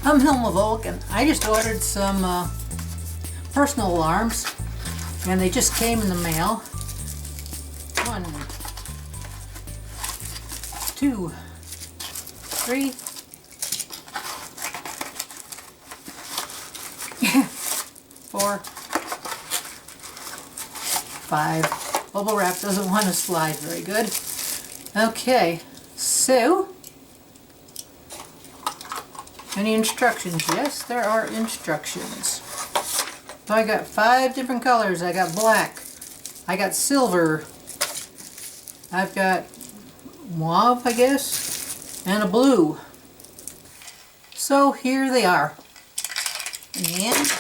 I'm Hilma Volk, and I just ordered some personal alarms, and they just came in the mail. 1, 2, 3, 4, 5. Bubble wrap doesn't want to slide very good. Okay, so any instructions? Yes, there are instructions. So I got 5 different colors. I got black, I got silver, I've got mauve, I guess, and a blue. So here they are. And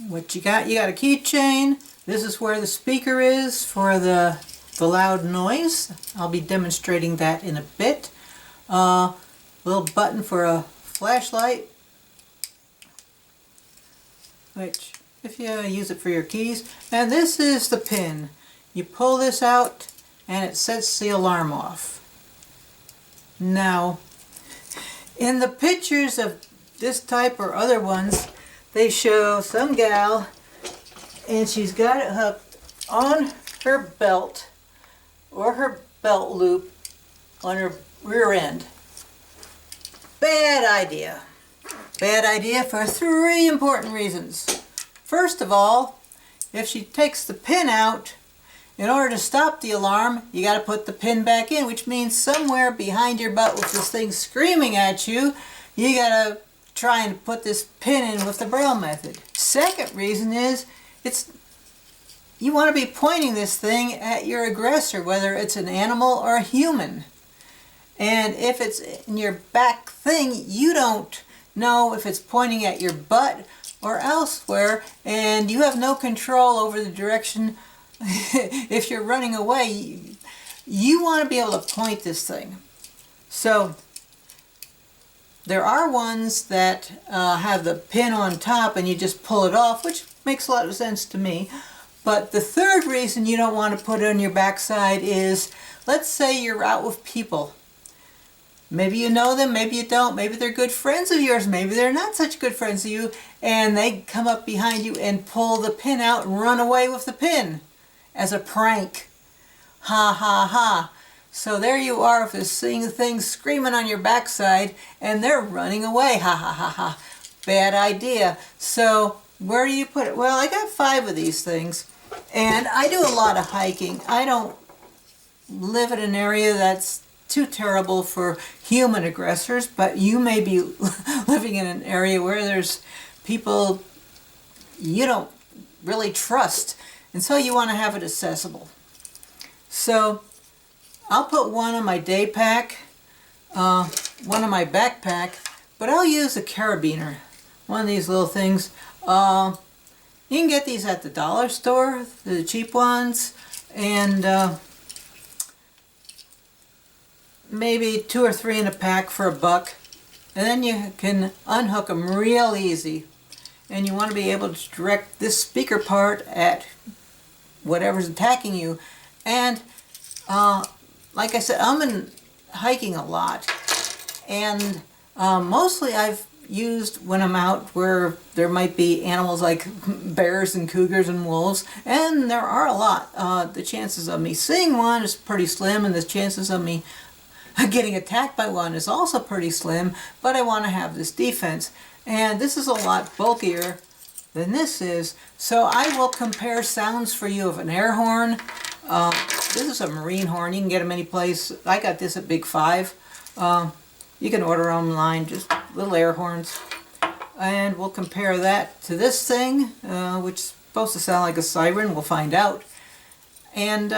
what you got a keychain. This is where the speaker is for the loud noise. I'll be demonstrating that in a bit. Little button for a flashlight, which if you use it for your keys. And this is the pin. You pull this out and it sets the alarm off. Now, in the pictures of this type or other ones, they show some gal and she's got it hooked on her belt or her belt loop on her rear end. Bad idea. Bad idea for 3 important reasons. First of all, if she takes the pin out, in order to stop the alarm, you got to put the pin back in, which means somewhere behind your butt with this thing screaming at you, you got to try and put this pin in with the Braille method. Second reason is you want to be pointing this thing at your aggressor, whether it's an animal or a human. And if it's in your back thing, you don't know if it's pointing at your butt or elsewhere, and you have no control over the direction. If you're running away, you want to be able to point this thing. So there are ones that have the pin on top and you just pull it off, which makes a lot of sense to me. But the third reason you don't want to put it on your backside is, let's say you're out with people. Maybe you know them, maybe you don't, maybe they're good friends of yours, maybe they're not such good friends of you, and they come up behind you and pull the pin out and run away with the pin as a prank. Ha ha ha. So there you are with this thing screaming on your backside and they're running away. Ha ha ha ha. Bad idea. So where do you put it? Well, I got 5 of these things and I do a lot of hiking. I don't live in an area that's too terrible for human aggressors, but you may be living in an area where there's people you don't really trust, and so you want to have it accessible. So I'll put one on my day pack, one on my backpack, but I'll use a carabiner, one of these little things. You can get these at the dollar store, the cheap ones, and maybe 2 or 3 in a pack for $1, and then you can unhook them real easy. And you want to be able to direct this speaker part at whatever's attacking you. And like I said, I'm in hiking a lot, and mostly I've used when I'm out where there might be animals like bears and cougars and wolves, and there are a lot. The chances of me seeing one is pretty slim, and the chances of me getting attacked by one is also pretty slim, but I want to have this defense. And this is a lot bulkier than this is, so I will compare sounds for you of an air horn. This is a marine horn. You can get them any place. I got this at Big 5. You can order online, just little air horns. And we'll compare that to this thing, which is supposed to sound like a siren. We'll find out. And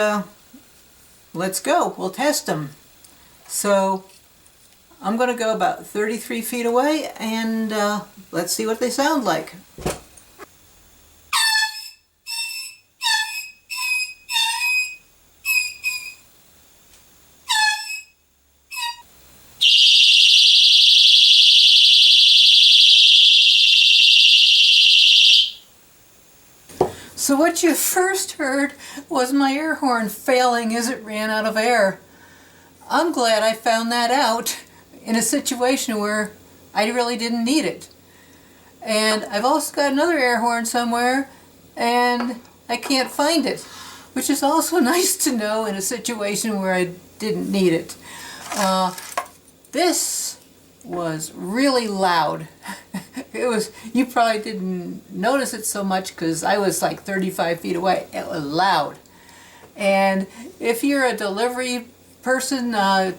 let's go. We'll test them. So I'm going to go about 33 feet away and let's see what they sound like. So what you first heard was my air horn failing as it ran out of air. I'm glad I found that out in a situation where I really didn't need it. And I've also got another air horn somewhere and I can't find it, which is also nice to know in a situation where I didn't need it. This was really loud. You probably didn't notice it so much because I was like 35 feet away. It was loud. And if you're a delivery person,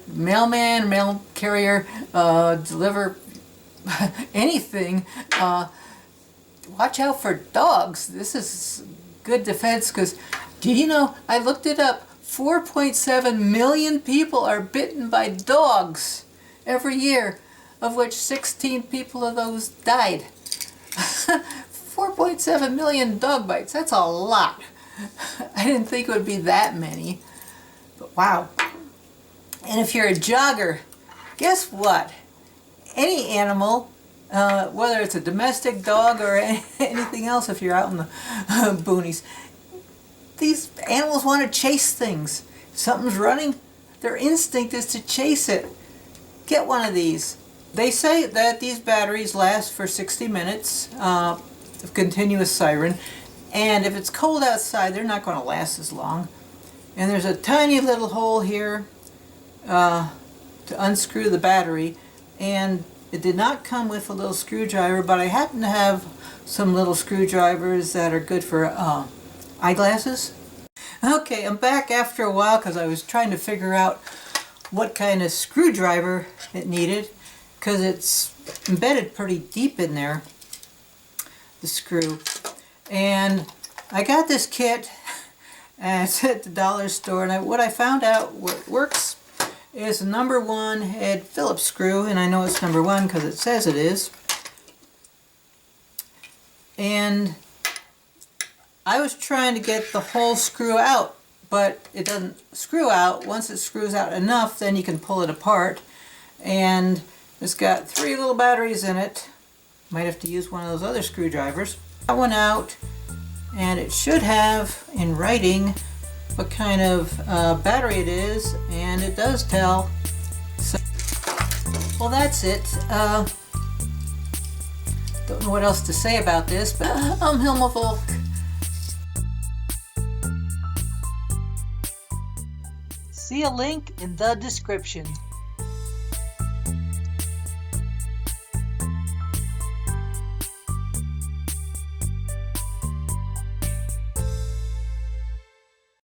mailman, mail carrier, deliver anything, watch out for dogs. This is good defense because, do you know, I looked it up, 4.7 million people are bitten by dogs every year, of which 16 people of those died. 4.7 million dog bites, that's a lot. I didn't think it would be that many, but wow. And if you're a jogger, guess what? Any animal, whether it's a domestic dog or anything else, if you're out in the boonies, these animals want to chase things. If something's running, their instinct is to chase it. Get one of these. They say that these batteries last for 60 minutes of continuous siren, and if it's cold outside, they're not going to last as long. And there's a tiny little hole here to unscrew the battery, and it did not come with a little screwdriver, but I happen to have some little screwdrivers that are good for eyeglasses. Okay, I'm back after a while because I was trying to figure out what kind of screwdriver it needed, because it's embedded pretty deep in there, the screw. And I got this kit and it's at the dollar store, and what I found out what works is a number 1 head Phillips screw, and I know it's number 1 because it says it is. And I was trying to get the whole screw out, but it doesn't screw out. Once it screws out enough, then you can pull it apart. And it's got 3 little batteries in it. Might have to use one of those other screwdrivers. Got one out, and it should have in writing what kind of battery it is, and it does tell. So, well, that's it. Don't know what else to say about this, but I'm Hilma Volk. See a link in the description.